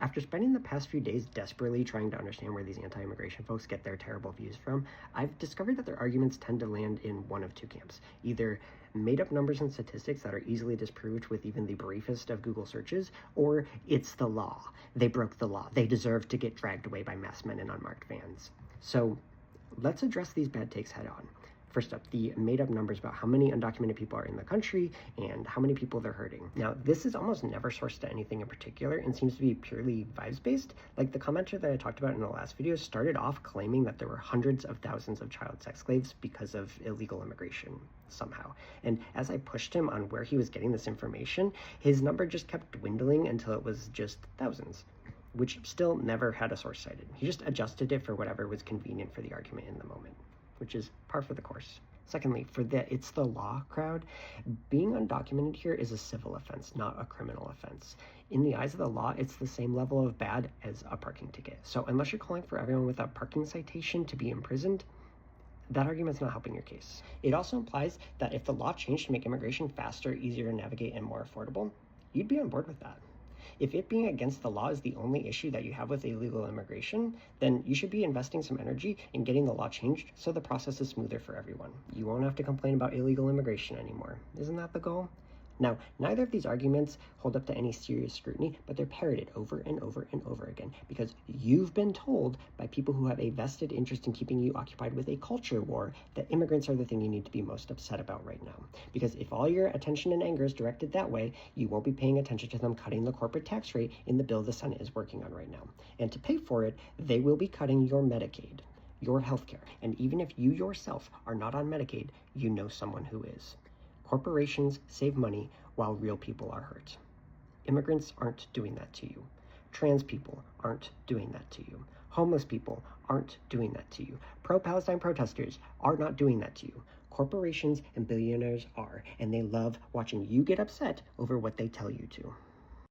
After spending the past few days desperately trying to understand where these anti-immigration folks get their terrible views from, I've discovered that their arguments tend to land in one of two camps. Either made-up numbers and statistics that are easily disproved with even the briefest of Google searches, or it's the law. They broke the law. They deserve to get dragged away by masked men in unmarked vans. So let's address these bad takes head on. First up, the made-up numbers about how many undocumented people are in the country and how many people they're hurting. Now, this is almost never sourced to anything in particular and seems to be purely vibes-based. Like the commenter that I talked about in the last video started off claiming that there were hundreds of thousands of child sex slaves because of illegal immigration somehow. And as I pushed him on where he was getting this information, his number just kept dwindling until it was just thousands, which still never had a source cited. He just adjusted it for whatever was convenient for the argument in the moment, which is par for the course. Secondly, for the it's the law crowd, being undocumented here is a civil offense, not a criminal offense. In the eyes of the law, it's the same level of bad as a parking ticket. So unless you're calling for everyone with a parking citation to be imprisoned, that argument's not helping your case. It also implies that if the law changed to make immigration faster, easier to navigate, and more affordable, you'd be on board with that. If it being against the law is the only issue that you have with illegal immigration, then you should be investing some energy in getting the law changed so the process is smoother for everyone. You won't have to complain about illegal immigration anymore. Isn't that the goal? Now, neither of these arguments hold up to any serious scrutiny, but they're parroted over and over and over again because you've been told by people who have a vested interest in keeping you occupied with a culture war that immigrants are the thing you need to be most upset about right now. Because if all your attention and anger is directed that way, you won't be paying attention to them cutting the corporate tax rate in the bill the Senate is working on right now. And to pay for it, they will be cutting your Medicaid, your healthcare. And even if you yourself are not on Medicaid, you know someone who is. Corporations save money while real people are hurt. Immigrants aren't doing that to you. Trans people aren't doing that to you. Homeless people aren't doing that to you. Pro-Palestine protesters are not doing that to you. Corporations and billionaires are, and they love watching you get upset over what they tell you to.